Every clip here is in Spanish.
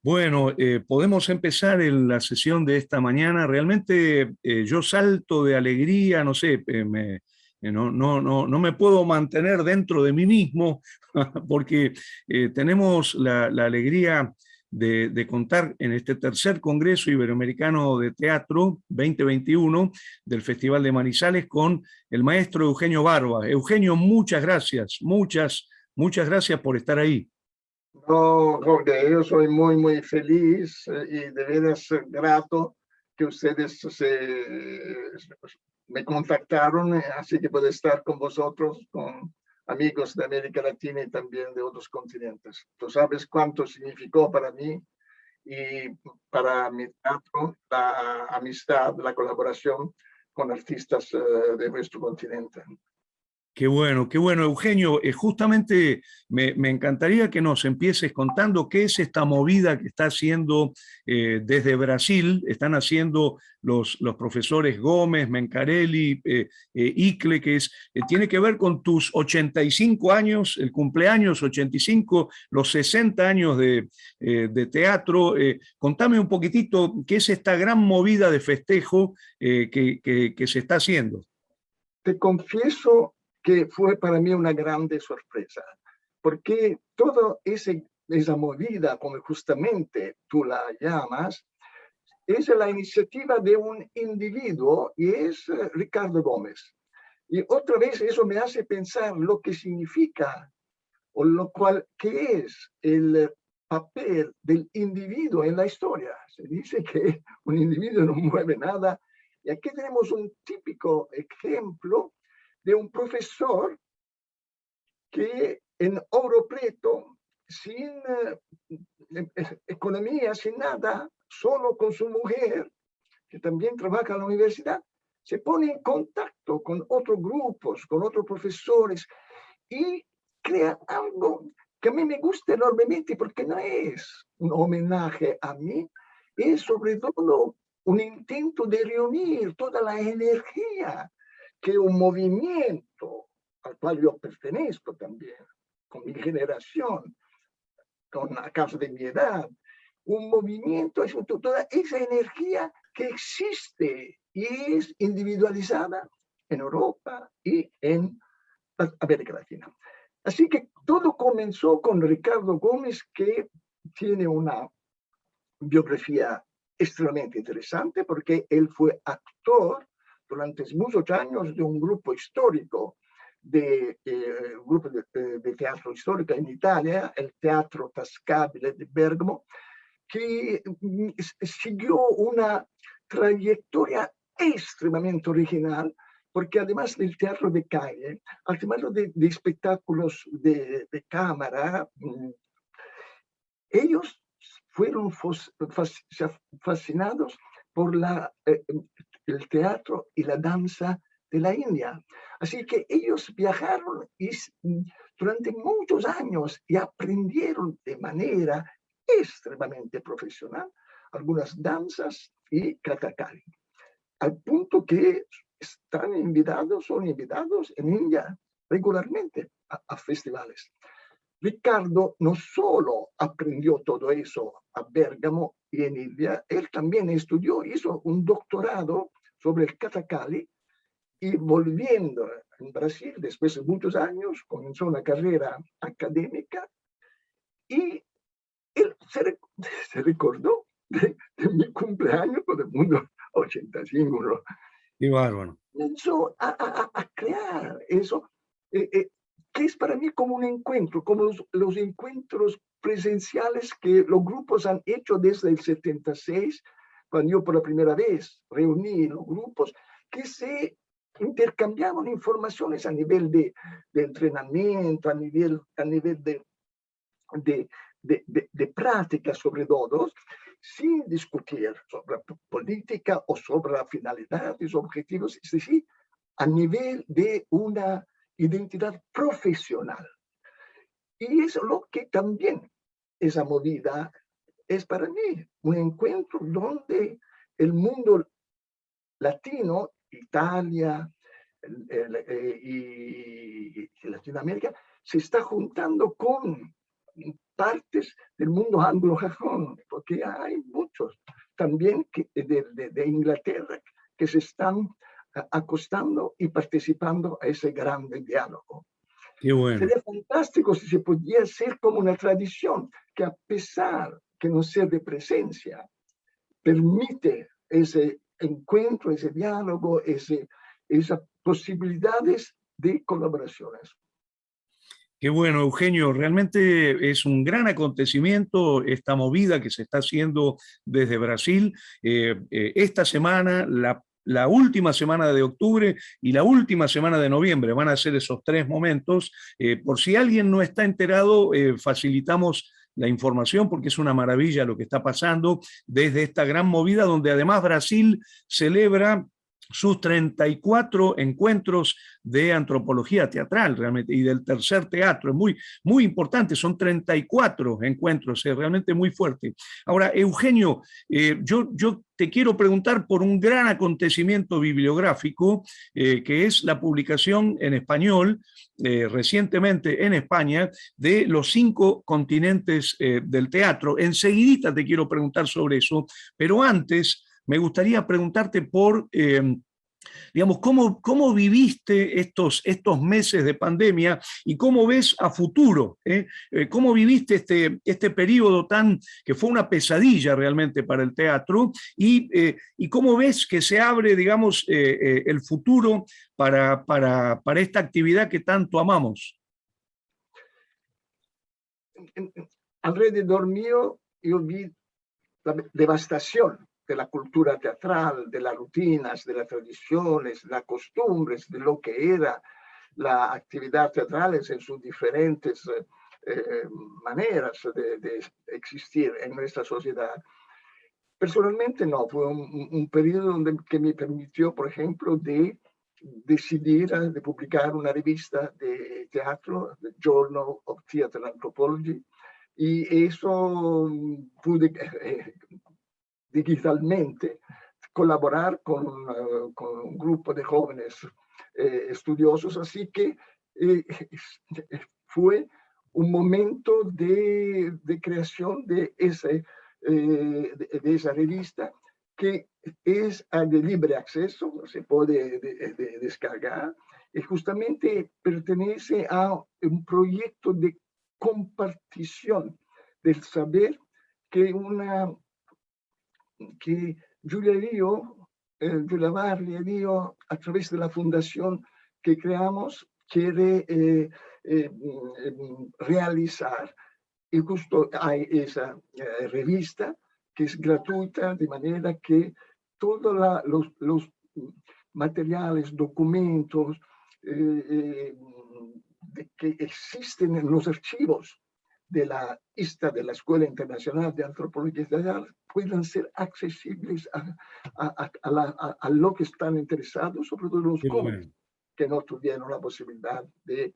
Bueno, podemos empezar la sesión de esta mañana. Realmente yo salto de alegría, no sé, no me puedo mantener dentro de mí mismo porque tenemos la alegría de contar en este tercer Congreso Iberoamericano de Teatro 2021 del Festival de Manizales con el maestro Eugenio Barba. Eugenio, muchas gracias, muchas gracias por estar ahí. No, Jorge, yo soy muy feliz y de veras grato que ustedes me contactaron, así que puedo estar con vosotros, con amigos de América Latina y también de otros continentes. Tú sabes cuánto significó para mí y para mi teatro la amistad, la colaboración con artistas de nuestro continente. Qué bueno, Eugenio. Justamente me encantaría que nos empieces contando qué es esta movida que está haciendo desde Brasil, están haciendo los profesores Gómez, Mencarelli, Icle, tiene que ver con tus 85 años, el cumpleaños 85, los 60 años de teatro. Contame un poquitito qué es esta gran movida de festejo que se está haciendo. Te confieso que fue para mí una grande sorpresa, porque toda esa movida, como justamente tú la llamas, es la iniciativa de un individuo y es Ricardo Gómez. Y otra vez eso me hace pensar lo que significa o lo cual que es el papel del individuo en la historia. Se dice que un individuo no mueve nada y aquí tenemos un típico ejemplo de un profesor que en oro preto, sin economía, sin nada, solo con su mujer, que también trabaja en la universidad, se pone en contacto con otros grupos, con otros profesores y crea algo que a mí me gusta enormemente porque no es un homenaje a mí, es sobre todo un intento de reunir toda la energía que un movimiento al cual yo pertenezco también, con mi generación, a causa de mi edad, un movimiento es toda esa energía que existe y es individualizada en Europa y en América Latina. Así que todo comenzó con Ricardo Gómez, que tiene una biografía extremadamente interesante porque él fue actor durante muchos años de un grupo histórico, grupo de teatro histórico en Italia, el Teatro Tascabile de Bergamo, que siguió una trayectoria extremadamente original, porque además del teatro de calle, además de espectáculos de cámara, ellos fueron fascinados por el teatro y la danza de la India. Así que ellos viajaron durante muchos años y aprendieron de manera extremadamente profesional algunas danzas y kathakali, al punto que son invitados en India regularmente a festivales. Ricardo no solo aprendió todo eso a Bergamo y en India, él también estudió, hizo un doctorado sobre el kathakali y volviendo en Brasil, después de muchos años, comenzó una carrera académica y él se recordó de mi cumpleaños, todo el mundo 85, ¿no? Qué bárbaro. Comenzó a crear eso, que es para mí como un encuentro, como los encuentros presenciales que los grupos han hecho desde el 76, cuando yo por la primera vez reuní los grupos, que se intercambiaban informaciones a nivel de entrenamiento, a nivel de práctica sobre todo, sin discutir sobre política o sobre la finalidad y los objetivos, es decir, a nivel de una identidad profesional. Y es lo que también esa movida es para mí, un encuentro donde el mundo latino, Italia y Latinoamérica, se está juntando con partes del mundo anglosajón, porque hay muchos también de Inglaterra que se están acostando y participando a ese gran diálogo. Qué bueno. Sería fantástico si se pudiera ser como una tradición que, a pesar que no sea de presencia, permite ese encuentro, ese diálogo, esas posibilidades de colaboraciones. Qué bueno, Eugenio, realmente es un gran acontecimiento esta movida que se está haciendo desde Brasil. Esta semana, la última semana de octubre y la última semana de noviembre van a ser esos 3 momentos. Por si alguien no está enterado, facilitamos la información porque es una maravilla lo que está pasando desde esta gran movida donde además Brasil celebra sus 34 encuentros de antropología teatral realmente y del tercer teatro. Es muy, muy importante, son 34 encuentros, es realmente muy fuerte. Ahora, Eugenio, yo te quiero preguntar por un gran acontecimiento bibliográfico que es la publicación en español recientemente en España de los 5 continentes del teatro. Enseguidita te quiero preguntar sobre eso, pero antes me gustaría preguntarte por, digamos, cómo viviste estos meses de pandemia y cómo ves a futuro, cómo viviste este periodo que fue una pesadilla realmente para el teatro y cómo ves que se abre, digamos, el futuro para esta actividad que tanto amamos. Alrededor mío yo vi la devastación de la cultura teatral, de las rutinas, de las tradiciones, de las costumbres, de lo que era la actividad teatral en sus diferentes maneras de existir en nuestra sociedad. Personalmente no, fue un periodo que me permitió, por ejemplo, de decidir de publicar una revista de teatro, The Journal of Theatre Anthropology, y eso pude digitalmente colaborar con un grupo de jóvenes estudiosos, así que fue un momento de creación de esa revista que es de libre acceso, se puede descargar, y justamente pertenece a un proyecto de compartición del saber que Giulia Varli e io, a través de la fundación que creamos, quiere realizar. Y justo hay esa revista que es gratuita, de manera que todos los materiales, documentos que existen en los archivos de la ISTA, de la Escuela Internacional de Antropología Social, puedan ser accesibles a lo que están interesados, sobre todo los jóvenes que no tuvieron la posibilidad de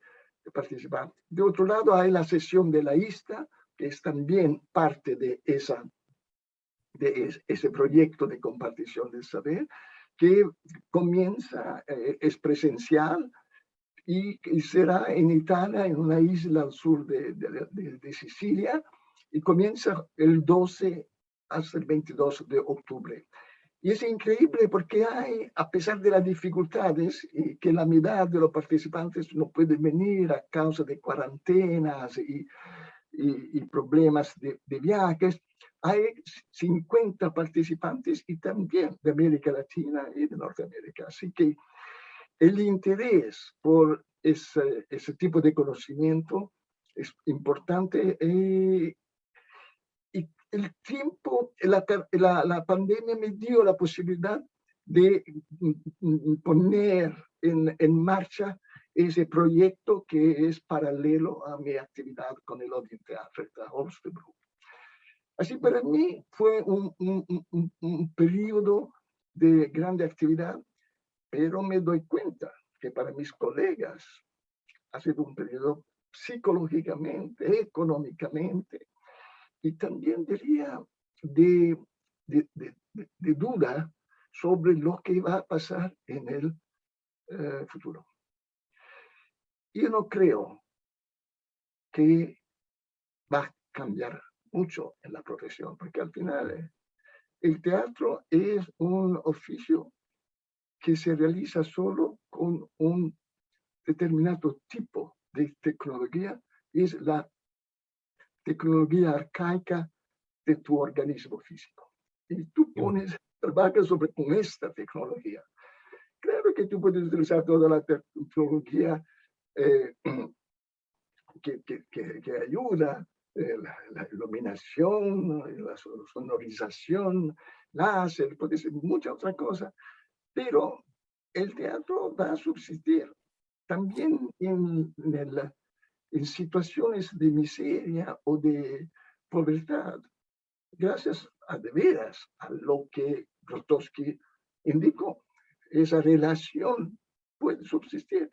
participar. De otro lado, hay la sesión de la ISTA, que es también parte de ese proyecto de compartición del saber, que comienza, es presencial, y será en Italia, en una isla al sur de Sicilia, y comienza el 12 hasta el 22 de octubre. Y es increíble porque hay, a pesar de las dificultades y que la mitad de los participantes no pueden venir a causa de cuarentenas y problemas de viajes, hay 50 participantes y también de América Latina y de Norteamérica. Así que el interés por ese tipo de conocimiento es importante y el tiempo, la pandemia me dio la posibilidad de poner en marcha ese proyecto que es paralelo a mi actividad con el Odeon Theater de Holstebro. Así para mí fue un periodo de grande actividad, pero me doy cuenta que para mis colegas ha sido un periodo psicológicamente, económicamente y también diría de duda sobre lo que va a pasar en el futuro. Yo no creo que va a cambiar mucho en la profesión, porque al final el teatro es un oficio que se realiza solo con un determinado tipo de tecnología, es la tecnología arcaica de tu organismo físico. Y tú trabajas con esta tecnología. Claro que tú puedes utilizar toda la tecnología que ayuda, la iluminación, la sonorización, láser, puede ser mucha otra cosa, pero el teatro va a subsistir también en situaciones de miseria o de pobreza, gracias a de veras a lo que Grotowski indicó. Esa relación puede subsistir.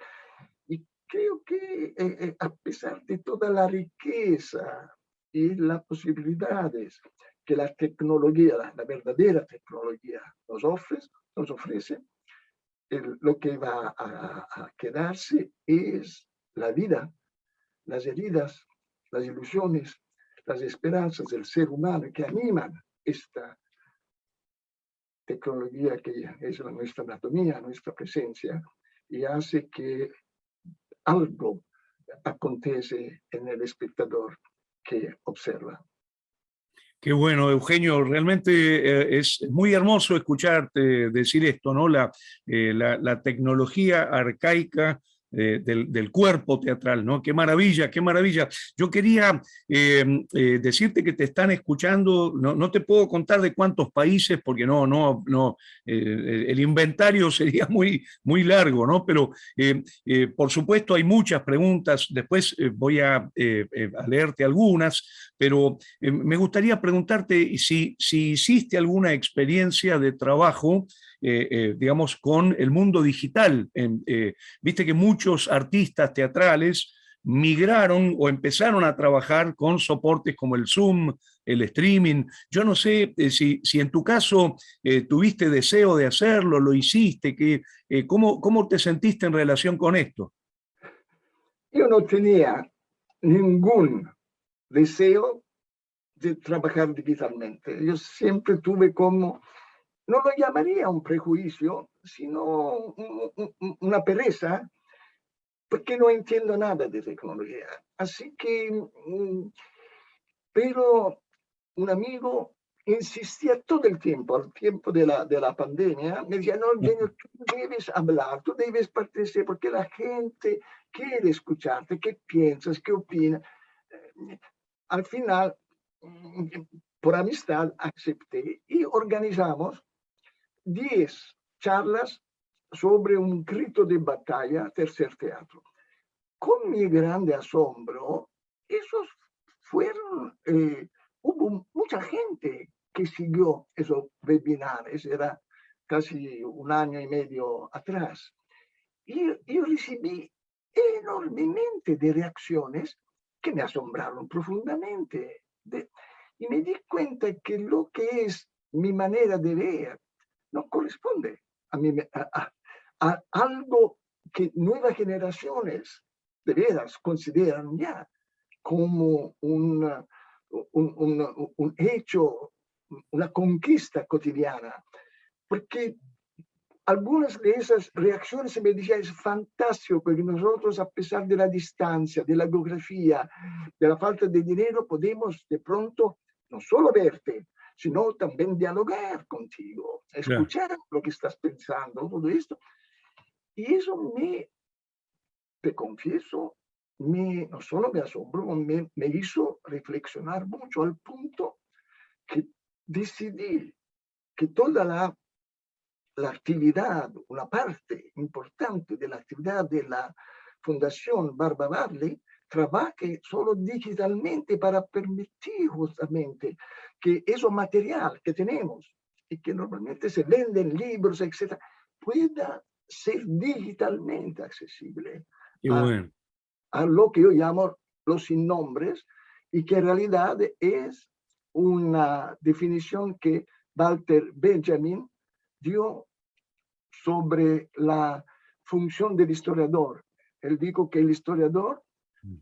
Y creo que a pesar de toda la riqueza y las posibilidades que la tecnología, la verdadera tecnología nos ofrece, lo que va a quedarse es la vida, las heridas, las ilusiones, las esperanzas del ser humano que animan esta tecnología que es nuestra anatomía, nuestra presencia, y hace que algo acontece en el espectador que observa. Qué bueno, Eugenio, realmente es muy hermoso escucharte decir esto, ¿no? La tecnología arcaica del cuerpo teatral, ¿no? Qué maravilla, qué maravilla. Yo quería decirte que te están escuchando, no te puedo contar de cuántos países, porque no, el inventario sería muy largo, ¿no? Pero por supuesto hay muchas preguntas, después voy a leerte algunas, pero me gustaría preguntarte si hiciste alguna experiencia de trabajo, digamos, con el mundo digital. Viste que muchos artistas teatrales migraron o empezaron a trabajar con soportes como el Zoom, el streaming. Yo no sé si en tu caso tuviste deseo de hacerlo, lo hiciste, ¿cómo te sentiste en relación con esto? Yo no tenía ningún deseo de trabajar digitalmente. Yo siempre tuve como, no lo llamaría un prejuicio, sino una pereza, porque no entiendo nada de tecnología. Así que, pero un amigo insistía todo el tiempo, al tiempo de la pandemia, me decía, no, Eugenio, tú debes hablar, tú debes participar, porque la gente quiere escucharte, qué piensas, qué opinas. Al final, por amistad, acepté y organizamos 10 charlas sobre un grito de batalla, tercer teatro. Con mi grande asombro, esos fueron, hubo mucha gente que siguió esos webinares, era casi un año y medio atrás. Y yo recibí enormemente de reacciones que me asombraron profundamente. Y me di cuenta que lo que es mi manera de ver no corresponde a algo que nuevas generaciones de veras consideran ya como un hecho, una conquista cotidiana. Porque algunas de esas reacciones se me decían, es fantástico, porque nosotros, a pesar de la distancia, de la geografía, de la falta de dinero, podemos de pronto no solo verte, sino también dialogar contigo, escuchar lo que estás pensando, todo esto. Y eso te confieso, no solo me asombró, me hizo reflexionar mucho al punto que decidí que toda la actividad, una parte importante de la actividad de la Fundación Barba Barley, trabaje solo digitalmente para permitir justamente que eso material que tenemos y que normalmente se venden libros, etc., pueda ser digitalmente accesible Bueno. a lo que yo llamo los sin nombres y que en realidad es una definición que Walter Benjamin dio sobre la función del historiador. Él dijo que el historiador,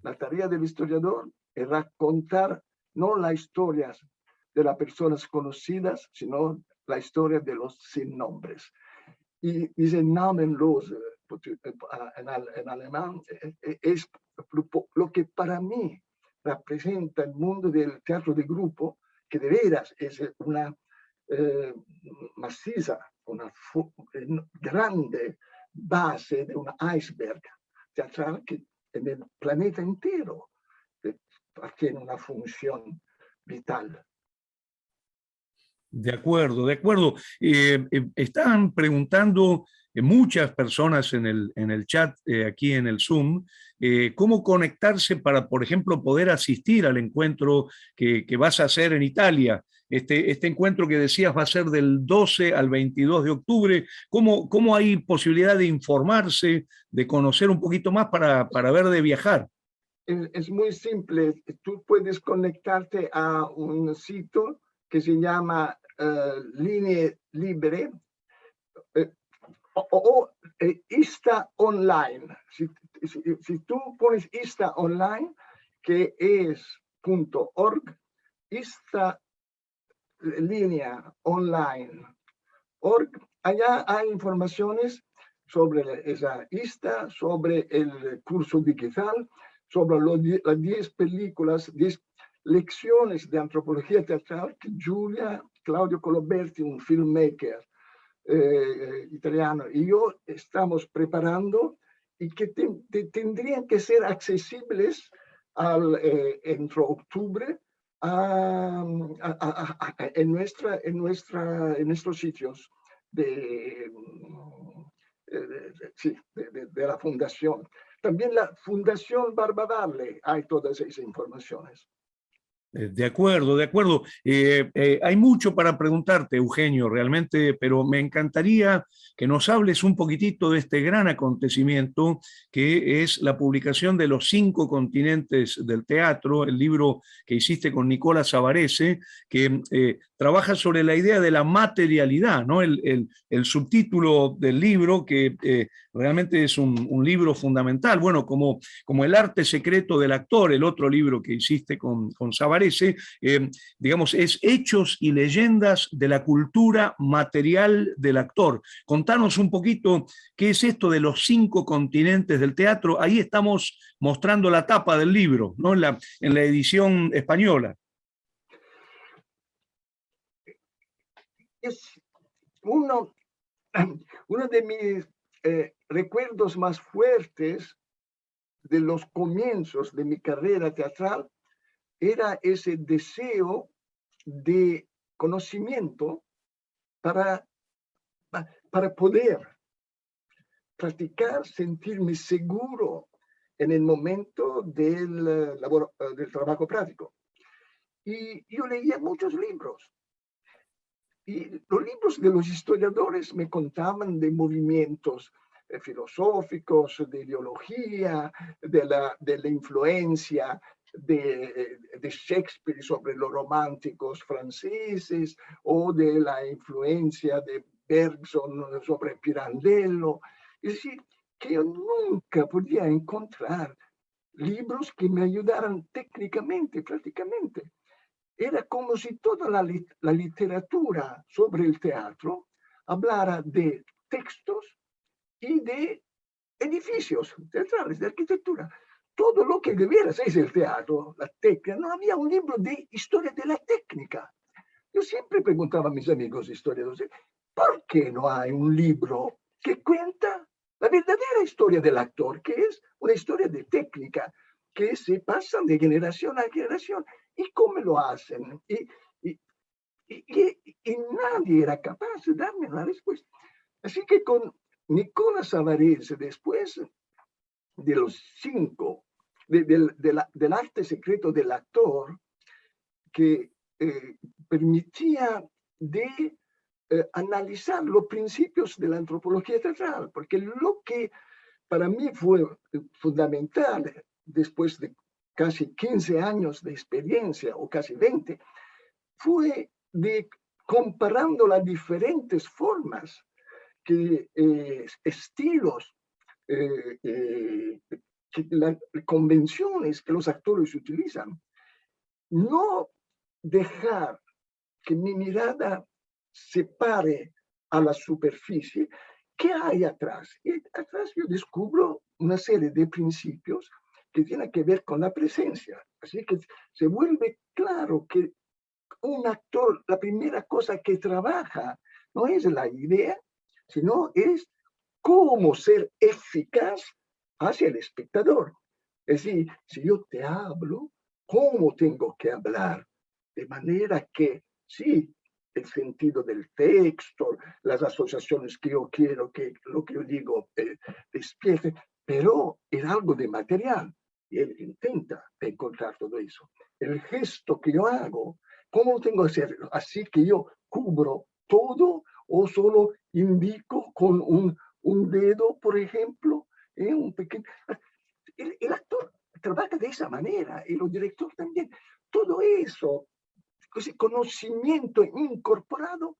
la tarea del historiador es raccontar no las historias de las personas conocidas, sino la historia de los sin nombres. Y dice namenlose en alemán, es lo que para mí representa el mundo del teatro de grupo, que de veras es una maciza, una grande base de un iceberg teatral que en el planeta entero tiene una función vital. De acuerdo, de acuerdo. Estaban preguntando muchas personas en el chat, aquí en el Zoom, cómo conectarse para, por ejemplo, poder asistir al encuentro que vas a hacer en Italia. Este encuentro que decías va a ser del 12 al 22 de octubre. ¿Cómo hay posibilidad de informarse, de conocer un poquito más para ver de viajar? Es muy simple. Tú puedes conectarte a un sitio que se llama Linee Libere o ISTA Online. Si tú pones ISTA Online, que es .org, ISTA línea online org, allá hay informaciones sobre esa ISTA, sobre el curso digital, sobre las 10 películas, 10 lecciones de antropología teatral que Claudio Coloberti, un filmmaker italiano, y yo estamos preparando y que tendrían que ser accesibles entre octubre en nuestros sitios de la fundación. También la Fundación Barbadale hay todas esas informaciones. De acuerdo, de acuerdo. Hay mucho para preguntarte, Eugenio, realmente, pero me encantaría que nos hables un poquitito de este gran acontecimiento que es la publicación de Los 5 continentes del teatro, el libro que hiciste con Nicola Savarese, que trabaja sobre la idea de la materialidad, ¿no? El subtítulo del libro, que realmente es un libro fundamental, bueno, como El arte secreto del actor, el otro libro que hiciste con Savarese, digamos, es hechos y leyendas de la cultura material del actor. Contanos un poquito qué es esto de los 5 continentes del teatro. Ahí estamos mostrando la tapa del libro, ¿no? En la edición española. Es uno de mis recuerdos más fuertes de los comienzos de mi carrera teatral era ese deseo de conocimiento para poder practicar, sentirme seguro en el momento del trabajo práctico. Y yo leía muchos libros. Y los libros de los historiadores me contaban de movimientos filosóficos, de ideología, de la influencia de Shakespeare sobre los románticos franceses o de la influencia de Bergson sobre Pirandello. Es decir, que yo nunca podía encontrar libros que me ayudaran técnicamente, prácticamente. Era como si toda la literatura sobre el teatro hablara de textos y de edificios teatrales, de arquitectura. Todo lo que de veras es el teatro, la técnica, no había un libro de historia de la técnica. Yo siempre preguntaba a mis amigos historiadores, ¿por qué no hay un libro que cuenta la verdadera historia del actor, que es una historia de técnica, que se pasa de generación a generación? ¿Y cómo lo hacen? Y nadie era capaz de darme la respuesta. Así que con Nicola Savarese, después de los 5, del arte secreto del actor, que permitía de analizar los principios de la antropología teatral, porque lo que para mí fue fundamental después de casi 15 años de experiencia, o casi 20, fue de comparando las diferentes formas, estilos las convenciones que los actores utilizan. No dejar que mi mirada se pare a la superficie. ¿Qué hay atrás? Y atrás yo descubro una serie de principios que tienen que ver con la presencia. Así que se vuelve claro que un actor, la primera cosa que trabaja no es la idea, sino es cómo ser eficaz hacia el espectador. Es decir, si yo te hablo, ¿cómo tengo que hablar? De manera que, sí, el sentido del texto, las asociaciones que yo quiero que lo que yo digo despierte, pero es algo de material. Y él intenta encontrar todo eso. El gesto que yo hago, ¿cómo tengo que hacerlo? Así que yo cubro todo o solo indico con un dedo, por ejemplo, un pequeño... El actor trabaja de esa manera y los directores también. Todo eso, ese conocimiento incorporado,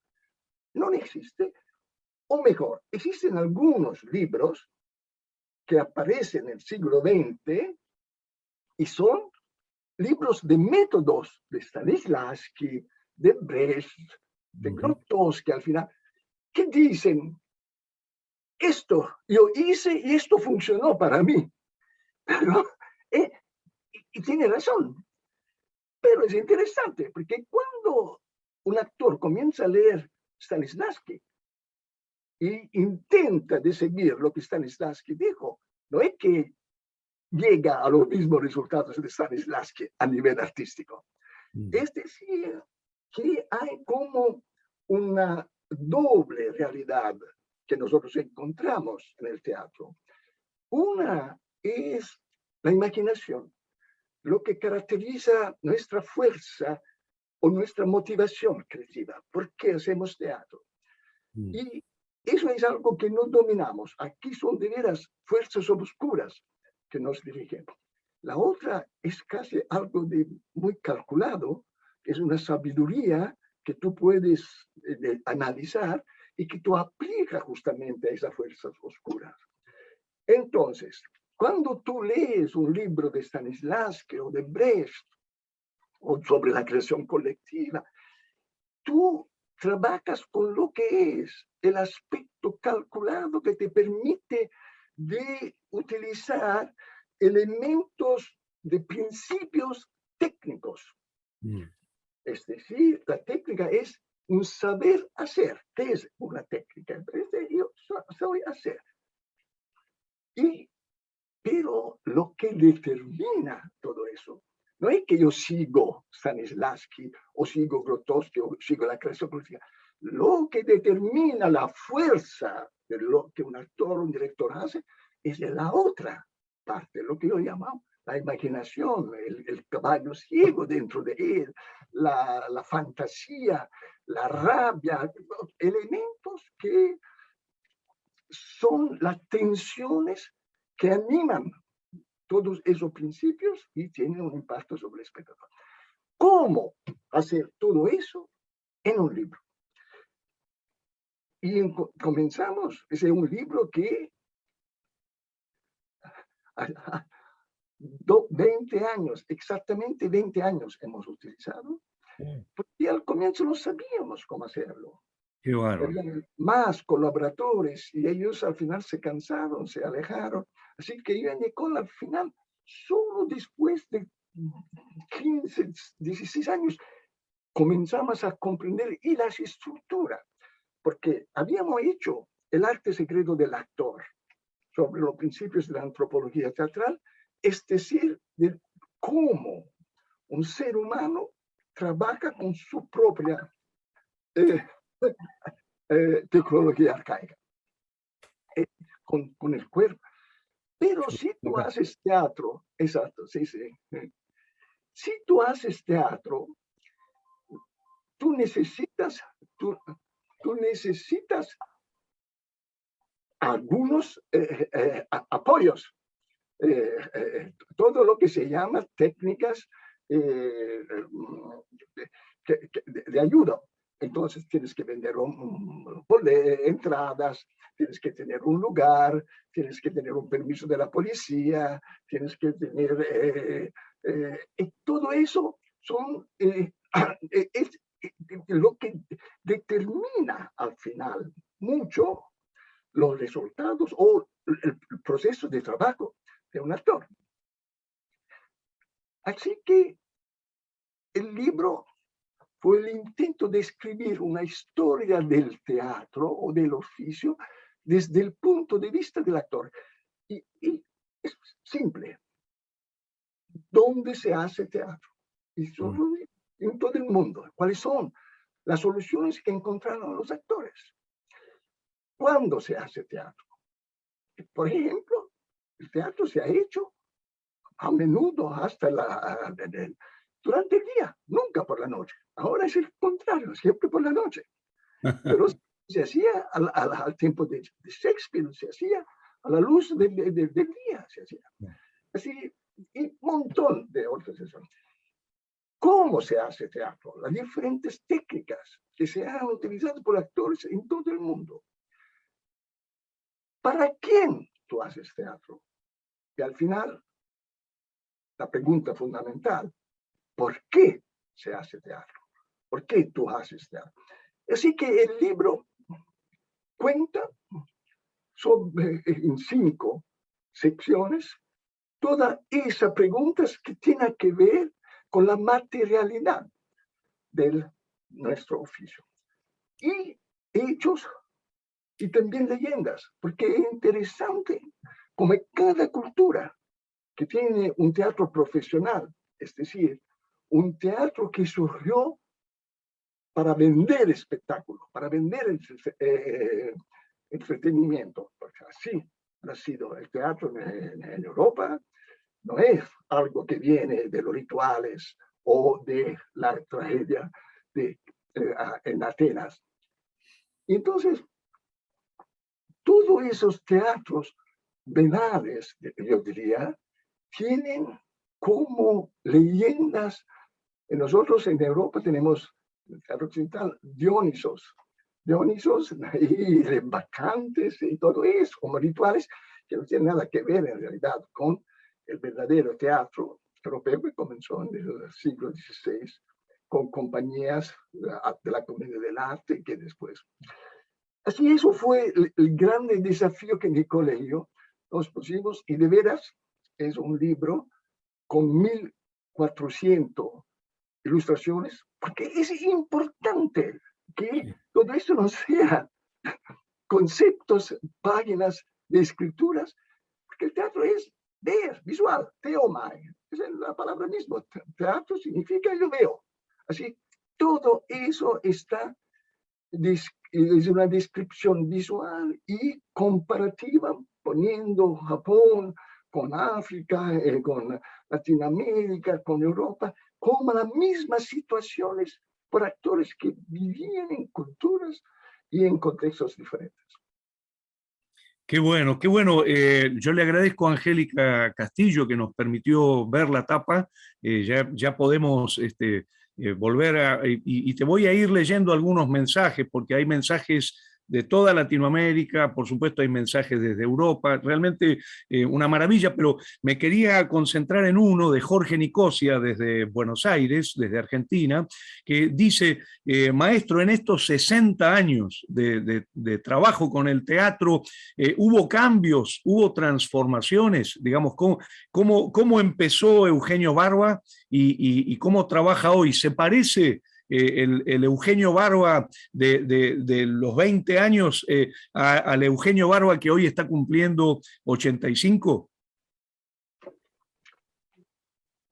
no existe. O mejor, existen algunos libros que aparecen en el siglo XX y son libros de métodos de Stanislavski, de Brecht, de Grotowski al final, que dicen, esto yo hice y esto funcionó para mí. Pero, y tiene razón. Pero es interesante, porque cuando un actor comienza a leer Stanislavski e intenta de seguir lo que Stanislavski dijo, no es que llega a los mismos resultados de Stanislavski a nivel artístico. Es decir, que hay como una doble realidad que nosotros encontramos en el teatro. Una es la imaginación, lo que caracteriza nuestra fuerza o nuestra motivación creativa. ¿Por qué hacemos teatro? Y eso es algo que no dominamos. Aquí son de veras fuerzas oscuras que nos dirigen. La otra es casi algo de muy calculado, es una sabiduría que tú puedes analizar y que tú aplicas justamente a esas fuerzas oscuras. Entonces, cuando tú lees un libro de Stanislavski o de Brecht o sobre la creación colectiva, tú trabajas con lo que es el aspecto calculado que te permite de utilizar elementos de principios técnicos. Es decir, la técnica es un saber hacer. ¿Qué es una técnica? Yo soy hacer. Pero lo que determina todo eso no es que yo sigo Stanislavski o sigo Grotowski o sigo la creación colectiva. Lo que determina la fuerza de lo que un actor o un director hace es de la otra parte, lo que yo llamo la imaginación, el caballo ciego dentro de él, la fantasía, la rabia, elementos que son las tensiones que animan todos esos principios y tienen un impacto sobre el espectador. ¿Cómo hacer todo eso en un libro? Y comenzamos, es un libro que 20 años, exactamente 20 años hemos utilizado, porque al comienzo no sabíamos cómo hacerlo. Qué bárbaro. Había más colaboradores y ellos al final se cansaron, se alejaron. Así que yo en Nicole al final, solo después de 15, 16 años, comenzamos a comprender y las estructuras, porque habíamos hecho el arte secreto del actor sobre los principios de la antropología teatral, es decir, de cómo un ser humano trabaja con su propia tecnología arcaica, con el cuerpo. Pero si tú haces teatro, exacto, sí, sí. Si tú haces teatro, tú necesitas algunos apoyos, todo lo que se llama técnicas de ayuda. entonces tienes que vender entradas, tienes que tener un lugar, tienes que tener un permiso de la policía, tienes que tener... y todo eso son, es lo que determina al final mucho los resultados o el proceso de trabajo de un actor. Así que el libro fue el intento de escribir una historia del teatro o del oficio desde el punto de vista del actor. Y es simple. ¿Dónde se hace teatro? Y solo en todo el mundo. ¿Cuáles son las soluciones que encontraron los actores? ¿Cuándo se hace teatro? Por ejemplo, el teatro se ha hecho a menudo hasta durante el día, nunca por la noche. Ahora es el contrario, siempre por la noche. Pero se hacía al tiempo de Shakespeare, se hacía a la luz del día, se hacía. Así, y un montón de otras cosas. ¿Cómo se hace teatro? Las diferentes técnicas que se han utilizado por actores en todo el mundo. ¿Para quién tú haces teatro? Y al final, la pregunta fundamental, ¿por qué se hace teatro? ¿Por qué tú haces teatro? Así que el libro cuenta en 5 secciones todas esas preguntas que tienen que ver con la materialidad de nuestro oficio. Y hechos y también leyendas, porque es interesante como cada cultura que tiene un teatro profesional, es decir, un teatro que surgió para vender espectáculo, para vender entretenimiento, porque así ha sido el teatro en Europa. No es algo que viene de los rituales o de la tragedia en Atenas. Y entonces, todos esos teatros venales, yo diría, tienen como leyendas. Nosotros en Europa tenemos el teatro occidental Dionisos, y bacantes y todo eso, como rituales que no tienen nada que ver en realidad con el verdadero teatro europeo que comenzó en el siglo XVI con compañías de la comedia del arte que después. Así eso fue el gran desafío que en el colegio nos pusimos, y de veras es un libro con 1400 ilustraciones, porque es importante que todo esto no sea conceptos, páginas de escrituras, porque el teatro es ver, visual, teomai, es la palabra misma, teatro significa yo veo. Así, todo eso está, es una descripción visual y comparativa, poniendo Japón con África, con Latinoamérica, con Europa, como las mismas situaciones por actores que vivían en culturas y en contextos diferentes. Qué bueno, qué bueno. Yo le agradezco a Angélica Castillo que nos permitió ver la tapa. Ya podemos volver y te voy a ir leyendo algunos mensajes, porque hay mensajes de toda Latinoamérica, por supuesto hay mensajes desde Europa, realmente una maravilla, pero me quería concentrar en uno de Jorge Nicosia desde Buenos Aires, desde Argentina, que dice, maestro, en estos 60 años de trabajo con el teatro, hubo cambios, hubo transformaciones, digamos, cómo empezó Eugenio Barba y cómo trabaja hoy. ¿Se parece el Eugenio Barba de los 20 años al Eugenio Barba que hoy está cumpliendo 85?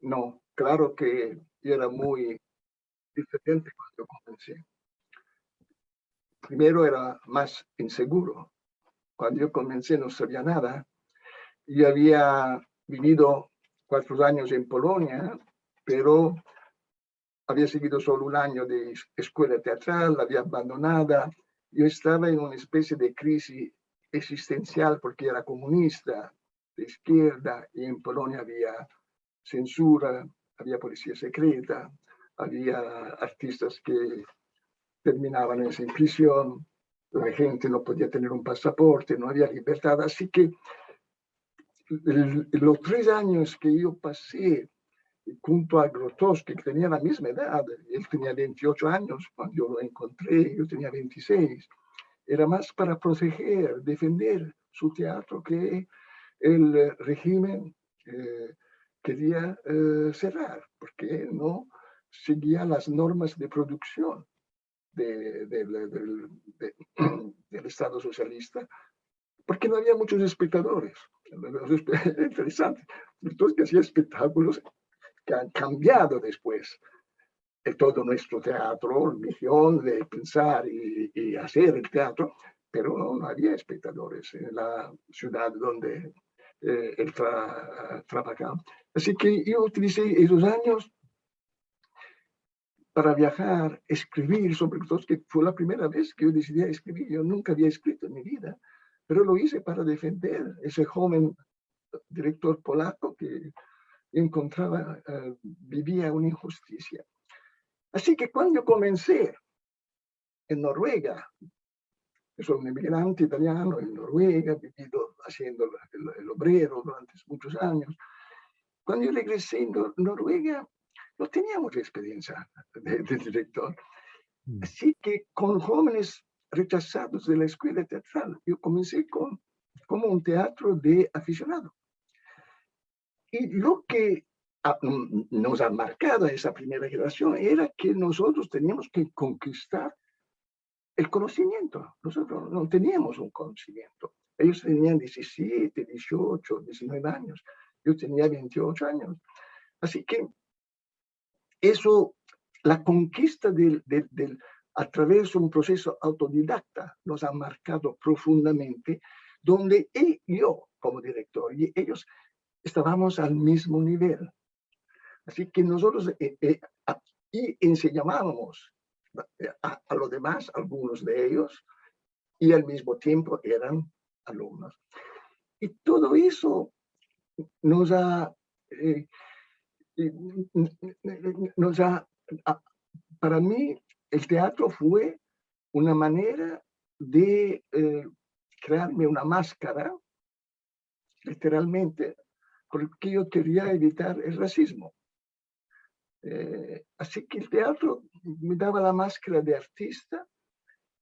No, claro que yo era muy diferente cuando comencé. Primero era más inseguro. Cuando yo comencé no sabía nada. Yo había vivido 4 años en Polonia, pero había seguido solo un año de escuela teatral, la había abandonada. Yo estaba en una especie de crisis existencial porque era comunista, de izquierda, y en Polonia había censura, había policía secreta, había artistas que terminaban en prisión, la gente no podía tener un pasaporte, no había libertad, así que los 3 años que yo pasé junto a Grotowski, que tenía la misma edad, él tenía 28 años cuando yo lo encontré, yo tenía 26, era más para proteger, defender su teatro que el régimen quería cerrar, porque no seguía las normas de producción del Estado socialista, porque no había muchos espectadores. Interesante. Entonces, que hacía espectáculos que han cambiado después de todo nuestro teatro, misión de pensar y hacer el teatro, pero no había espectadores en la ciudad donde él trabajaba. Así que yo utilicé esos años para viajar, escribir, sobre todo que fue la primera vez que yo decidí escribir. Yo nunca había escrito en mi vida, pero lo hice para defender ese joven director polaco que encontraba, vivía una injusticia. Así que cuando comencé en Noruega, yo soy un inmigrante italiano en Noruega, vivido haciendo el obrero durante muchos años. Cuando yo regresé en Noruega, no tenía mucha experiencia de director. Así que con jóvenes rechazados de la escuela teatral, yo comencé como un teatro de aficionado. Y lo que nos ha marcado a esa primera generación era que nosotros teníamos que conquistar el conocimiento. Nosotros no teníamos un conocimiento. Ellos tenían 17, 18, 19 años. Yo tenía 28 años. Así que eso, la conquista a través de un proceso autodidacta nos ha marcado profundamente, donde yo como director y ellos estábamos al mismo nivel. Así que nosotros y enseñábamos a los demás, algunos de ellos, y al mismo tiempo eran alumnos. Y todo eso nos ha, para mí, el teatro fue una manera de crearme una máscara, literalmente, porque yo quería evitar el racismo. Así que el teatro me daba la máscara de artista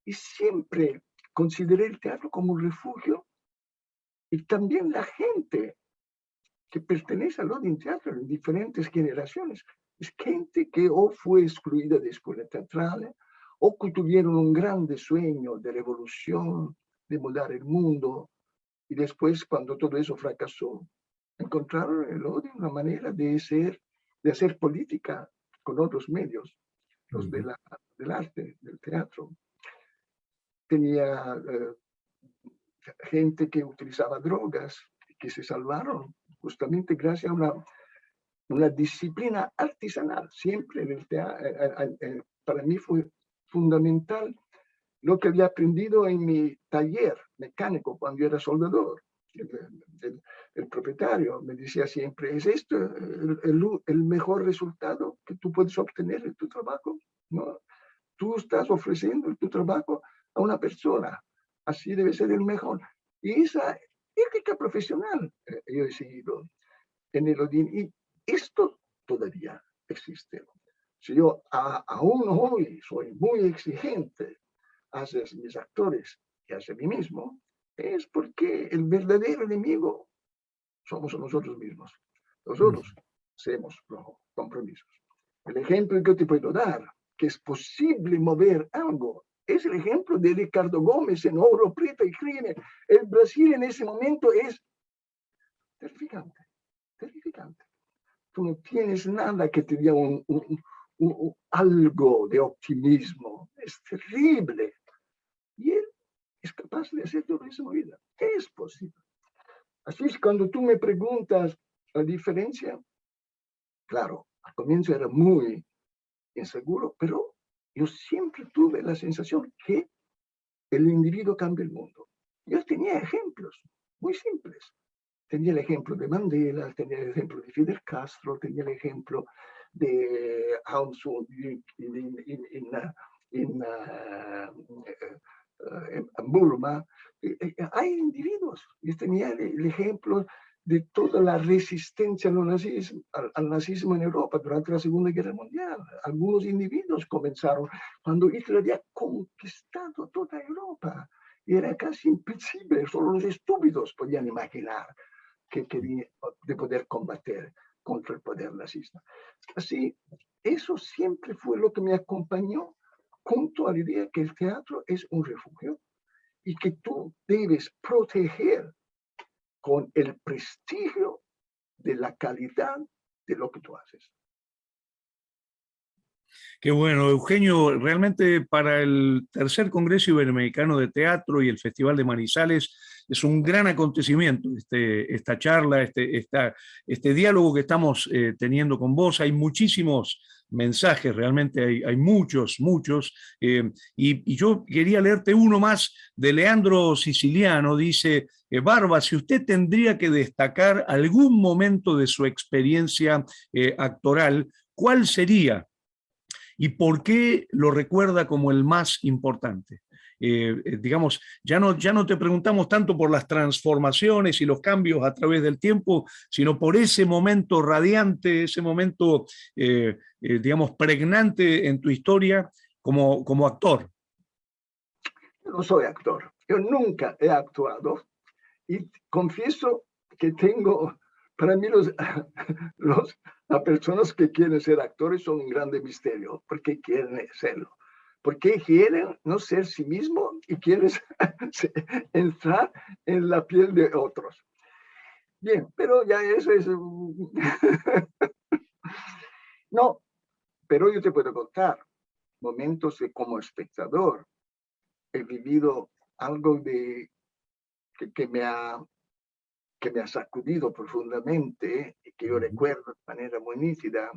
y siempre consideré el teatro como un refugio, y también la gente que pertenece al Odin Teatro en diferentes generaciones es gente que o fue excluida de escuelas teatrales o que tuvieron un grande sueño de revolución, de mudar el mundo, y después, cuando todo eso fracasó, encontraron en el Odin una manera de hacer política con otros medios, los del arte, del teatro. Tenía gente que utilizaba drogas, que se salvaron justamente gracias a una disciplina artesanal. Siempre en el teatro, para mí fue fundamental lo que había aprendido en mi taller mecánico cuando yo era soldador. El propietario me decía siempre, ¿es esto el mejor resultado que tú puedes obtener en tu trabajo? ¿No? Tú estás ofreciendo tu trabajo a una persona, así debe ser el mejor. Y esa ética profesional yo he seguido en el Odin, y esto todavía existe. Si yo aún hoy soy muy exigente hacia mis actores y hacia mí mismo, es porque el verdadero enemigo somos nosotros mismos. Nosotros hacemos los compromisos. El ejemplo que te puedo dar, que es posible mover algo, es el ejemplo de Ricardo Gómez en Ouro Preto y Crimen. El Brasil en ese momento es terrificante, terrificante. Tú no tienes nada que te dé algo de optimismo. Es terrible. Y él es capaz de hacer todo eso en su vida. Es posible. Así es, cuando tú me preguntas la diferencia, claro, al comienzo era muy inseguro, pero yo siempre tuve la sensación que el individuo cambia el mundo. Yo tenía ejemplos muy simples. Tenía el ejemplo de Mandela, tenía el ejemplo de Fidel Castro, tenía el ejemplo de Aung San Suu Kyi en Burma, hay individuos. Yo tenía el ejemplo de toda la resistencia al nazismo en Europa durante la Segunda Guerra Mundial. Algunos individuos comenzaron cuando Hitler había conquistado toda Europa. Y era casi imposible, solo los estúpidos podían imaginar de poder combatir contra el poder nazista. Así, eso siempre fue lo que me acompañó junto a la idea que el teatro es un refugio y que tú debes proteger con el prestigio de la calidad de lo que tú haces. Qué bueno, Eugenio, realmente para el tercer Congreso Iberoamericano de Teatro y el Festival de Manizales es un gran acontecimiento esta charla, este diálogo que estamos teniendo con vos. Hay muchísimos mensajes, realmente hay muchos, muchos. Y yo quería leerte uno más de Leandro Siciliano. Dice, Barba, si usted tendría que destacar algún momento de su experiencia actoral, ¿cuál sería? ¿Y por qué lo recuerda como el más importante? Digamos, ya no te preguntamos tanto por las transformaciones y los cambios a través del tiempo, sino por ese momento radiante, ese momento, digamos, pregnante en tu historia como actor. Yo no soy actor, yo nunca he actuado y confieso que para mí las personas que quieren ser actores son un grande misterio. ¿Por qué quieren serlo? ¿Por qué quieren no ser sí mismo y quieren entrar en la piel de otros? Bien, pero ya eso es... No, pero yo te puedo contar momentos de como espectador. He vivido algo que me ha sacudido profundamente y que yo recuerdo de manera muy nítida.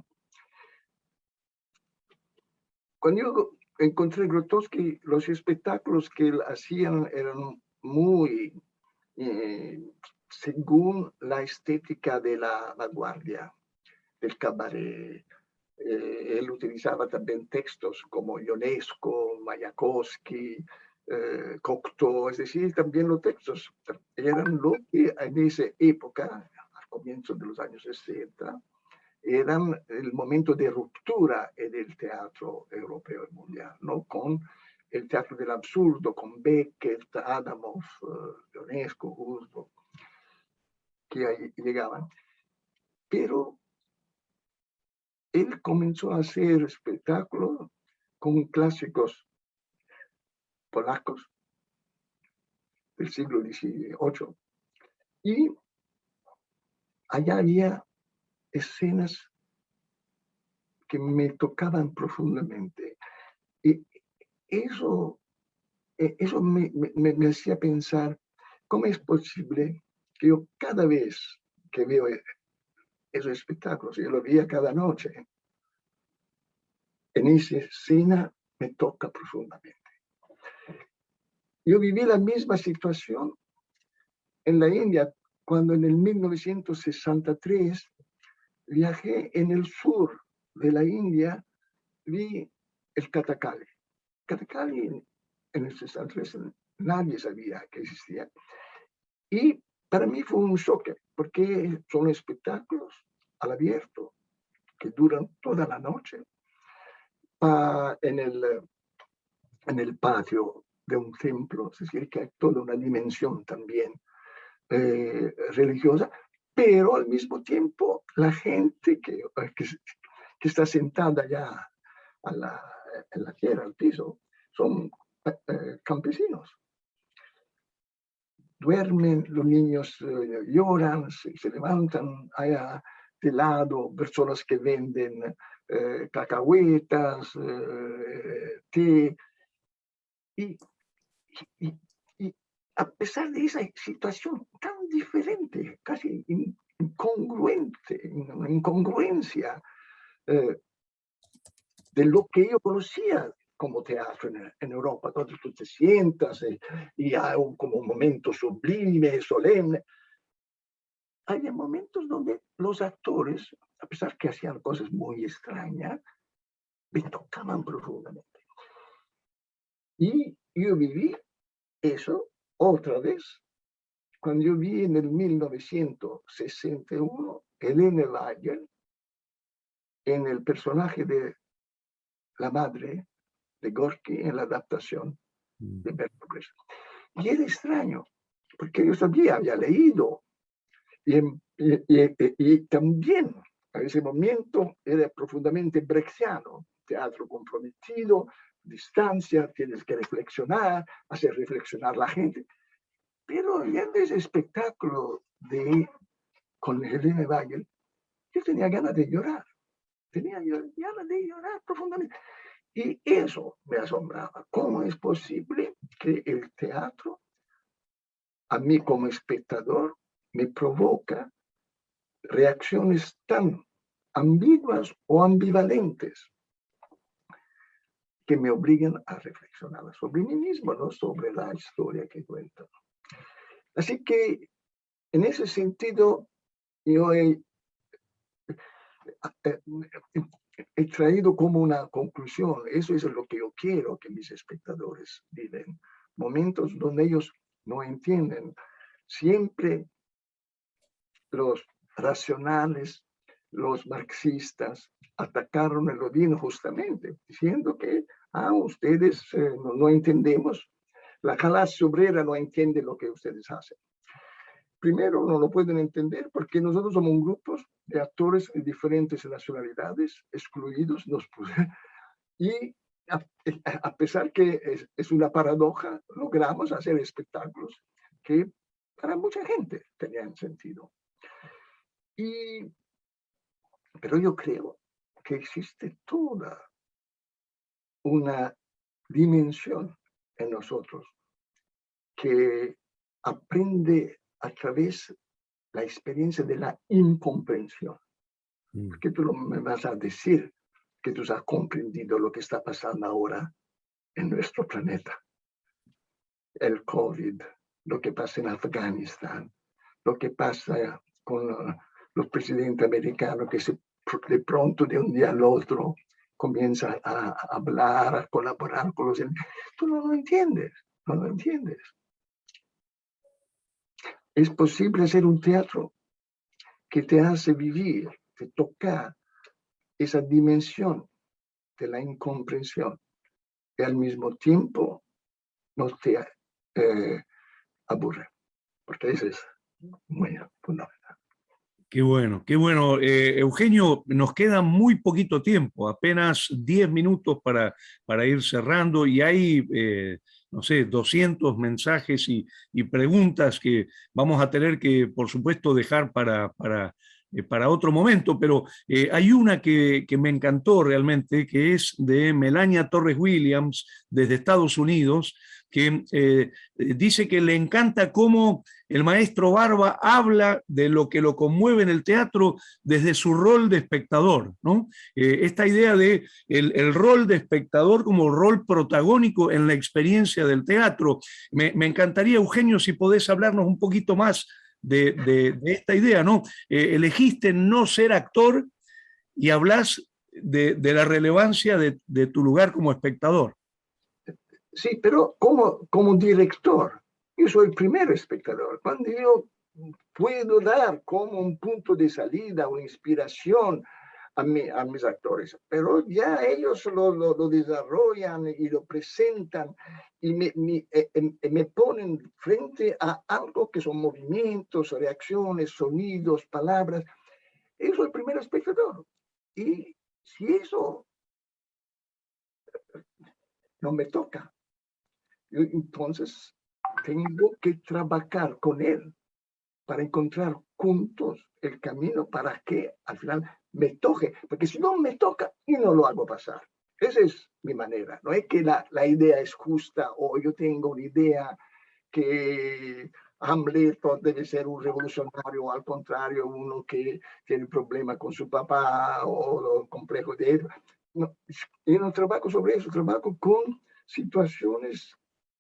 Cuando yo encontré Grotowski, los espectáculos que él hacían eran muy según la estética de la vanguardia, del cabaret. Él utilizaba también textos como Ionesco, Mayakovsky, Cocteau, es decir, también los textos eran lo que en esa época, al comienzo de los años 60, eran el momento de ruptura en el teatro europeo y mundial, ¿no? Con el teatro del absurdo, con Beckett, Adamov, Ionesco, Husbo, que ahí llegaban. Pero él comenzó a hacer espectáculos con clásicos polacos del siglo XVIII. Y allá había escenas que me tocaban profundamente. Y eso me hacía pensar cómo es posible que yo cada vez que veo esos espectáculos, yo lo veía cada noche, en esa escena me toca profundamente. Yo viví la misma situación en la India, cuando en el 1963 viajé en el sur de la India, vi el Kathakali. Kathakali en el 63 nadie sabía que existía. Y para mí fue un choque, porque son espectáculos al abierto, que duran toda la noche, en el patio de un templo, es decir, que hay toda una dimensión también religiosa, pero al mismo tiempo la gente que está sentada ya en la tierra, al piso, son campesinos. Duermen, los niños lloran, se levantan allá de lado, personas que venden cacahuetas, té, y a pesar de esa situación tan diferente, casi incongruente, una incongruencia de lo que yo conocía como teatro en Europa, donde tú te sientas y hay como un momento sublime, solemne. Hay momentos donde los actores, a pesar que hacían cosas muy extrañas, me tocaban profundamente. Y yo viví eso otra vez cuando yo vi en el 1961 Helene Weigel en el personaje de la madre de Gorky en la adaptación de Bertolt Brecht. Y era extraño, porque yo había leído, y también a ese momento era profundamente brechtiano, teatro comprometido, distancia, tienes que reflexionar, hacer reflexionar a la gente. Pero viendo ese espectáculo con Helene Weigel, yo tenía ganas de llorar, profundamente. Y eso me asombraba. ¿Cómo es posible que el teatro, a mí como espectador, me provoca reacciones tan ambiguas o ambivalentes que me obligan a reflexionar sobre mí mismo, no sobre la historia que cuento? Así que, en ese sentido, yo he traído como una conclusión, eso es lo que yo quiero que mis espectadores viven, momentos donde ellos no entienden. Siempre los racionales, los marxistas, atacaron el Odín justamente, diciendo que ustedes no entendemos, la clase obrera no entiende lo que ustedes hacen. Primero, no lo pueden entender porque nosotros somos un grupo de actores de diferentes nacionalidades, excluidos, y a pesar que es una paradoja, logramos hacer espectáculos que para mucha gente tenían sentido. Pero yo creo que existe toda una dimensión en nosotros que aprende a través de la experiencia de la incomprensión. Porque tú me vas a decir que tú has comprendido lo que está pasando ahora en nuestro planeta. El COVID, lo que pasa en Afganistán, lo que pasa con los presidentes americanos que de pronto de un día al otro comienzan a hablar, a colaborar con los... Tú no lo entiendes, no lo entiendes. Es posible hacer un teatro que te hace vivir, te toca esa dimensión de la incomprensión y al mismo tiempo no te aburre, porque eso es muy fundamental. Qué bueno, qué bueno. Eugenio, nos queda muy poquito tiempo, apenas 10 minutos para ir cerrando y hay, no sé, 200 mensajes y preguntas que vamos a tener que, por supuesto, dejar para otro momento, pero hay una que me encantó realmente, que es de Melania Torres Williams, desde Estados Unidos, que dice que le encanta cómo el maestro Barba habla de lo que lo conmueve en el teatro desde su rol de espectador, ¿no? Esta idea de el rol de espectador como rol protagónico en la experiencia del teatro. Me encantaría, Eugenio, si podés hablarnos un poquito más de esta idea, ¿no? Elegiste no ser actor y hablas de la relevancia de tu lugar como espectador. Sí, pero como director, yo soy el primer espectador. Cuando yo puedo dar como un punto de salida, una inspiración a mis actores, pero ya ellos lo desarrollan y lo presentan y me ponen frente a algo que son movimientos, reacciones, sonidos, palabras. Yo soy el primer espectador. Y si eso no me toca, yo entonces tengo que trabajar con él para encontrar juntos el camino para que al final me toque, porque si no me toca, yo no lo hago pasar. Esa es mi manera. No es que la idea es justa o yo tengo una idea que Hamlet debe ser un revolucionario o al contrario, uno que tiene problemas con su papá o lo complejo de él. No, yo no trabajo sobre eso, trabajo con situaciones,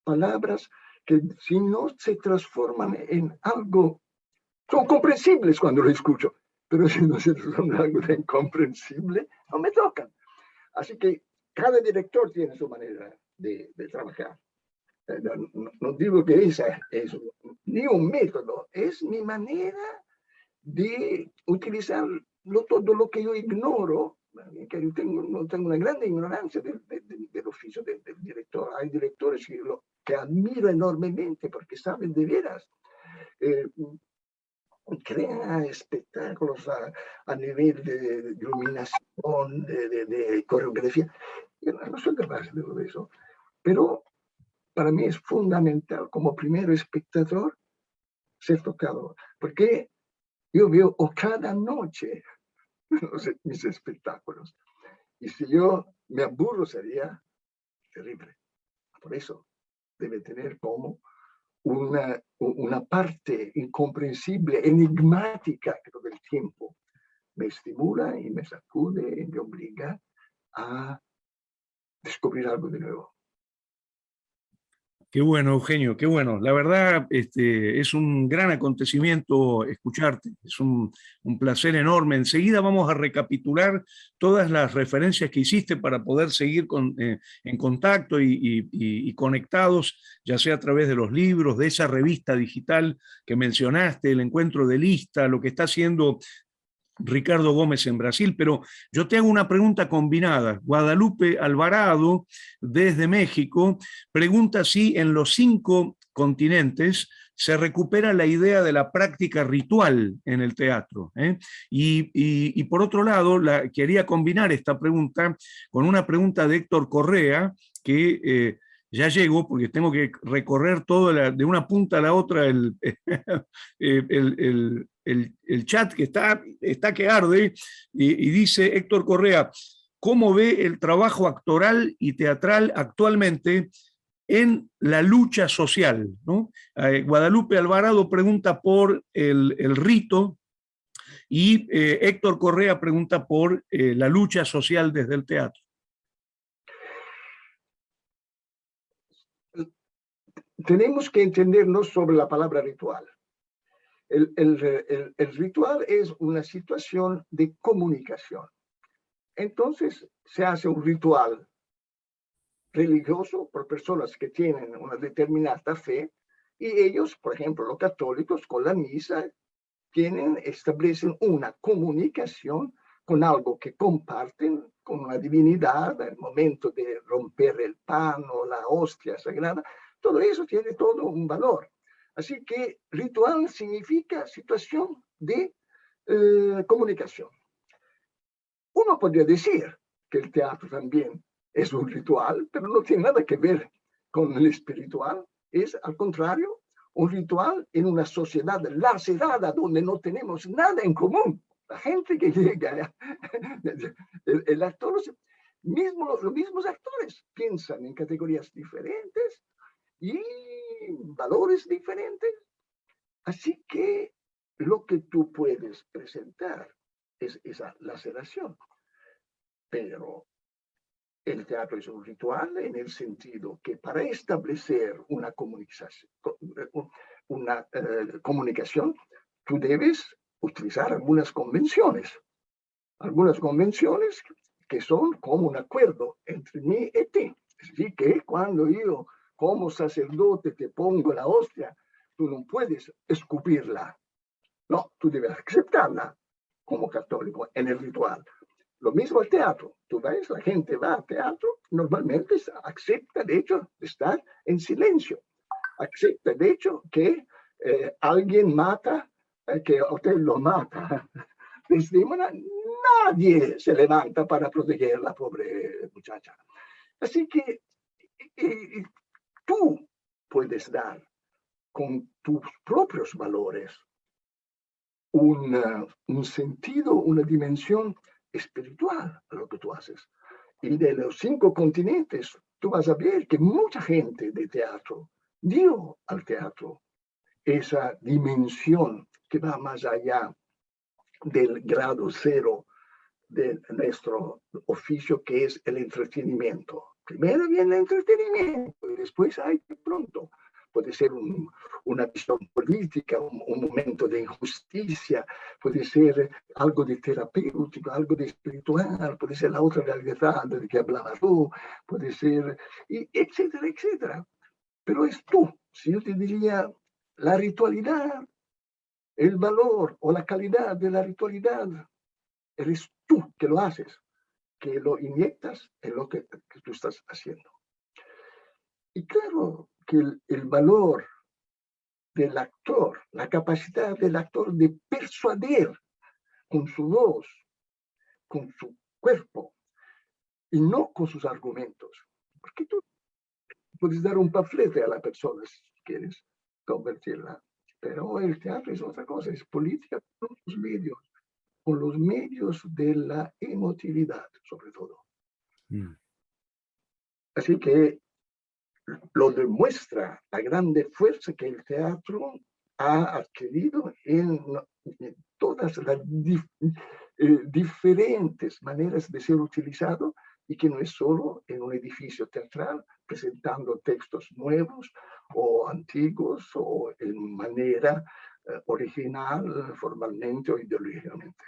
palabras que si no se transforman en algo, son comprensibles cuando lo escucho, pero si no se transforman en algo de incomprensible, no me tocan. Así que cada director tiene su manera de trabajar. No digo que esa es ni un método, es mi manera de utilizar todo lo que yo ignoro, que yo no tengo una gran ignorancia del oficio del director. Hay directores que admiro enormemente porque saben de veras crear espectáculos a nivel de iluminación, de coreografía. Yo no soy capaz de todo eso, pero para mí es fundamental como primer espectador ser tocado, porque yo veo cada noche mis espectáculos, y si yo me aburro sería terrible. Por eso debe tener como una parte incomprensible, enigmática, que todo el tiempo me estimula y me sacude y me obliga a descubrir algo de nuevo. Qué bueno, Eugenio, qué bueno. La verdad, es un gran acontecimiento escucharte. Es un placer enorme. Enseguida vamos a recapitular todas las referencias que hiciste para poder seguir en contacto y conectados, ya sea a través de los libros, de esa revista digital que mencionaste, el encuentro de lista, lo que está haciendo Ricardo Gómez en Brasil, pero yo te hago una pregunta combinada. Guadalupe Alvarado, desde México, pregunta si en los 5 continentes se recupera la idea de la práctica ritual en el teatro. Y por otro lado, quería combinar esta pregunta con una pregunta de Héctor Correa, que ya llego porque tengo que recorrer todo de una punta a la otra el chat que está que arde, y dice Héctor Correa: ¿cómo ve el trabajo actoral y teatral actualmente en la lucha social? ¿No? Guadalupe Alvarado pregunta por el rito, y Héctor Correa pregunta por la lucha social desde el teatro. Tenemos que entendernos sobre la palabra ritual. El ritual es una situación de comunicación. Entonces se hace un ritual religioso por personas que tienen una determinada fe, y ellos, por ejemplo, los católicos, con la misa, establecen una comunicación con algo que comparten, con una divinidad, al momento de romper el pan o la hostia sagrada. Todo eso tiene todo un valor. Así que ritual significa situación de comunicación. Uno podría decir que el teatro también es un ritual, pero no tiene nada que ver con el espiritual. Es, al contrario, un ritual en una sociedad lacerada donde no tenemos nada en común. La gente que llega, el actor, los mismos actores piensan en categorías diferentes y valores diferentes. Así que lo que tú puedes presentar es esa laceración. Pero el teatro es un ritual en el sentido que para establecer una comunicación, tú debes utilizar algunas convenciones que son como un acuerdo entre mí y ti. Así que cuando yo como sacerdote te pongo la hostia, tú no puedes escupirla. No, tú debes aceptarla como católico en el ritual. Lo mismo el teatro. Tú ves, la gente va al teatro, normalmente acepta el hecho de estar en silencio. Acepta el hecho que alguien mata, que usted lo mata. Nadie se levanta para proteger a la pobre muchacha. Así que tú puedes dar con tus propios valores un sentido, una dimensión espiritual a lo que tú haces. Y de los 5 continentes, tú vas a ver que mucha gente de teatro dio al teatro esa dimensión que va más allá del grado 0 de nuestro oficio, que es el entretenimiento. Primero viene el entretenimiento y después hay de pronto. Puede ser un una visión política, un momento de injusticia, puede ser algo de terapéutico, algo de espiritual, puede ser la otra realidad de que hablaba tú, puede ser, y etcétera, etcétera. Pero es tú, si yo te diría, la ritualidad, el valor o la calidad de la ritualidad, eres tú que lo haces, que lo inyectas en lo que tú estás haciendo. Y claro que el valor del actor, la capacidad del actor de persuadir con su voz, con su cuerpo, y no con sus argumentos. Porque tú puedes dar un panfleto a la persona si quieres convertirla. Pero el teatro es otra cosa, es política con los medios de la emotividad, sobre todo. Así que lo demuestra la grande fuerza que el teatro ha adquirido en todas las diferentes maneras de ser utilizado, y que no es solo en un edificio teatral presentando textos nuevos o antiguos o en manera original, formalmente o ideológicamente.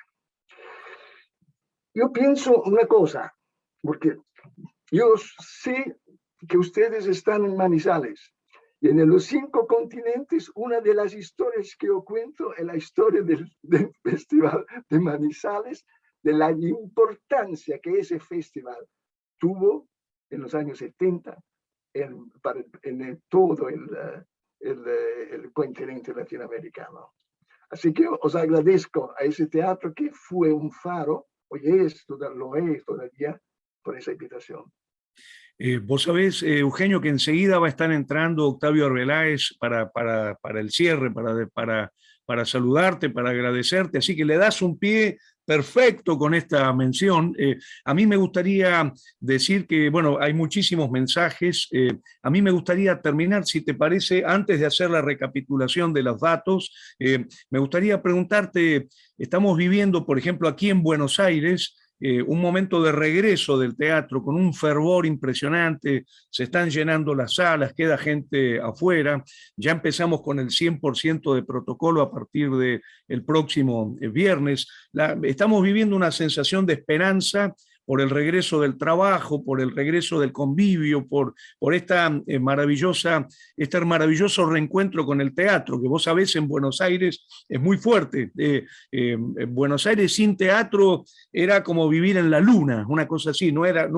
Yo pienso una cosa, porque yo sé que ustedes están en Manizales, y en los 5 continentes, una de las historias que yo cuento es la historia del Festival de Manizales, de la importancia que ese festival tuvo en los años 70 en todo el continente latinoamericano. Así que os agradezco a ese teatro que fue un faro, hoy lo es todavía, por esa invitación. Vos sabés, Eugenio, que enseguida va a estar entrando Octavio Arbeláez para el cierre, para saludarte, para agradecerte, así que le das un pie perfecto con esta mención. A mí me gustaría decir que, bueno, hay muchísimos mensajes. A mí me gustaría terminar, si te parece, antes de hacer la recapitulación de los datos, me gustaría preguntarte, estamos viviendo, por ejemplo, aquí en Buenos Aires, un momento de regreso del teatro con un fervor impresionante, se están llenando las salas, queda gente afuera, ya empezamos con el 100% de protocolo a partir del próximo viernes. Estamos viviendo una sensación de esperanza por el regreso del trabajo, por el regreso del convivio, por este maravilloso reencuentro con el teatro, que vos sabés en Buenos Aires es muy fuerte. En Buenos Aires sin teatro era como vivir en la luna, una cosa así, no era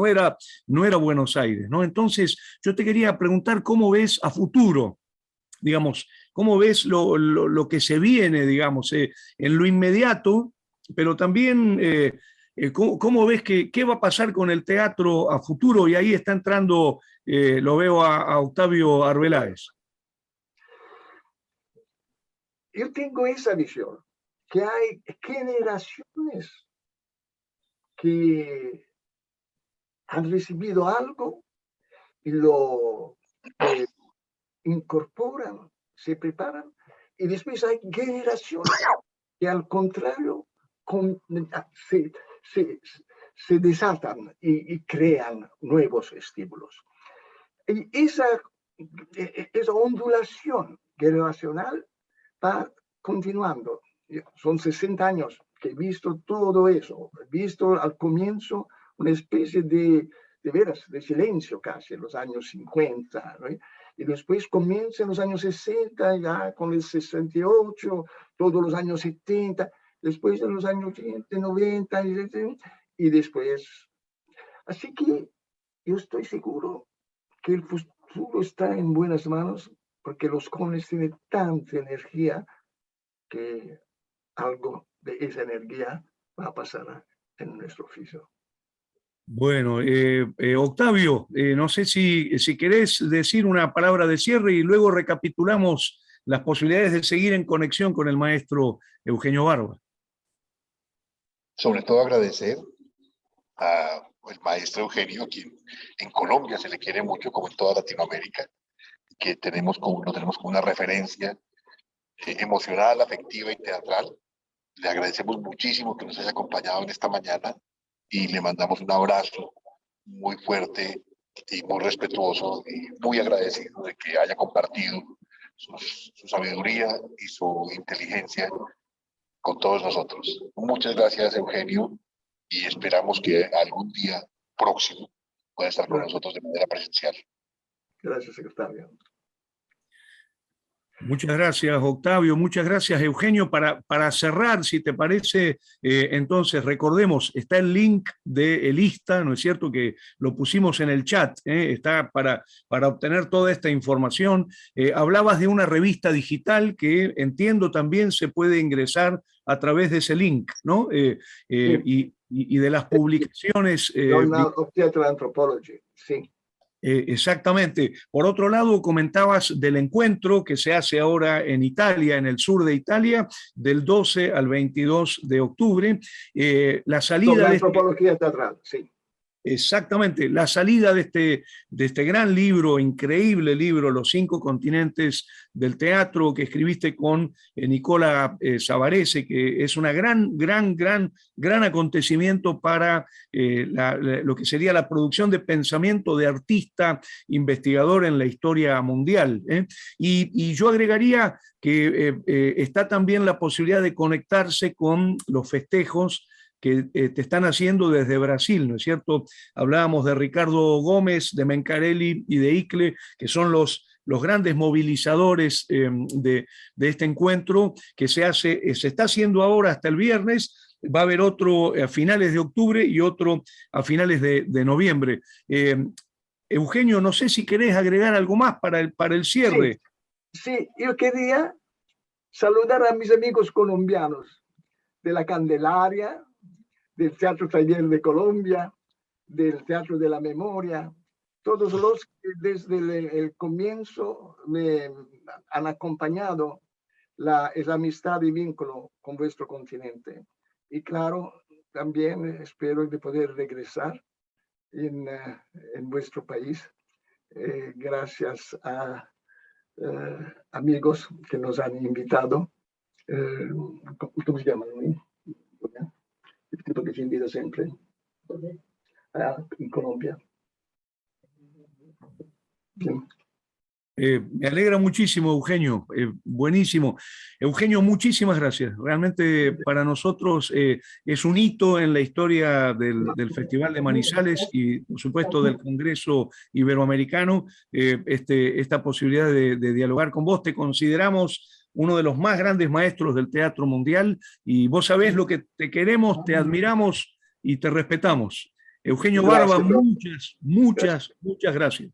Buenos Aires, ¿no? Entonces, yo te quería preguntar cómo ves a futuro, digamos, cómo ves lo que se viene, digamos, en lo inmediato, pero también cómo ves qué va a pasar con el teatro a futuro, y ahí está entrando, lo veo a Octavio Arbeláez. Yo tengo esa visión, que hay generaciones que han recibido algo y lo incorporan, se preparan, y después hay generaciones que al contrario se desatan y crean nuevos estímulos. Y esa ondulación generacional va continuando. Son 60 años que he visto todo eso, he visto al comienzo una especie de veras, de silencio casi en los años 50, ¿no? Y después comienza en los años 60, ya con el 68, todos los años 70, después en los años 80, 90, y después. Así que yo estoy seguro que el futuro está en buenas manos, porque los jóvenes tienen tanta energía que algo de esa energía va a pasar en nuestro oficio. Bueno, Octavio, no sé si querés decir una palabra de cierre y luego recapitulamos las posibilidades de seguir en conexión con el maestro Eugenio Barba. Sobre todo agradecer al maestro Eugenio, a quien en Colombia se le quiere mucho, como en toda Latinoamérica, que lo tenemos como una referencia emocional, afectiva y teatral. Le agradecemos muchísimo que nos haya acompañado en esta mañana y le mandamos un abrazo muy fuerte y muy respetuoso y muy agradecido de que haya compartido su sabiduría y su inteligencia con todos nosotros. Muchas gracias, Eugenio, y esperamos que algún día próximo pueda estar con nosotros de manera presencial. Gracias, secretario. Muchas gracias, Octavio. Muchas gracias, Eugenio. Para cerrar, si te parece, entonces recordemos, está el link de Elista, ¿no es cierto? Que lo pusimos en el chat, está para obtener toda esta información. Hablabas de una revista digital que entiendo también se puede ingresar a través de ese link, ¿no? Sí. Y de las publicaciones. Journal of Theatre Anthropology, sí. Exactamente. Por otro lado, comentabas del encuentro que se hace ahora en Italia, en el sur de Italia, del 12 al 22 de octubre. La salida la antropología teatral, sí. Exactamente, la salida de este gran libro, increíble libro, Los 5 continentes del teatro, que escribiste con Nicola Savarese, que es una gran acontecimiento para lo que sería la producción de pensamiento de artista investigador en la historia mundial. Y yo agregaría que está también la posibilidad de conectarse con los festejos que te están haciendo desde Brasil, ¿no es cierto? Hablábamos de Ricardo Gómez, de Mencarelli y de Icle, que son los grandes movilizadores de este encuentro que se está haciendo ahora hasta el viernes. Va a haber otro a finales de octubre y otro a finales de noviembre. Eugenio, no sé si querés agregar algo más para el cierre. Sí, yo quería saludar a mis amigos colombianos de la Candelaria, del Teatro Taller de Colombia, del Teatro de la Memoria, todos los que desde el comienzo me han acompañado la amistad y vínculo con vuestro continente. Y claro, también espero de poder regresar en vuestro país, gracias a amigos que nos han invitado. ¿Cómo se llaman? El tipo que se invita siempre en Colombia. Bien. Me alegra muchísimo, Eugenio, buenísimo. Eugenio, muchísimas gracias. Realmente para nosotros es un hito en la historia del Festival de Manizales y, por supuesto, del Congreso Iberoamericano, esta posibilidad de dialogar con vos. Te consideramos uno de los más grandes maestros del teatro mundial y vos sabés lo que te queremos, te admiramos y te respetamos. Eugenio Barba, muchas gracias.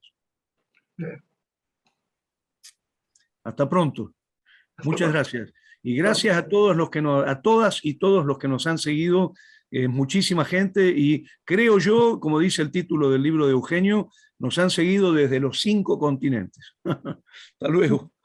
Hasta pronto. Muchas gracias. Y gracias a todos los que a todas y todos los que nos han seguido, muchísima gente, y creo yo, como dice el título del libro de Eugenio, nos han seguido desde los 5 continentes. Hasta luego.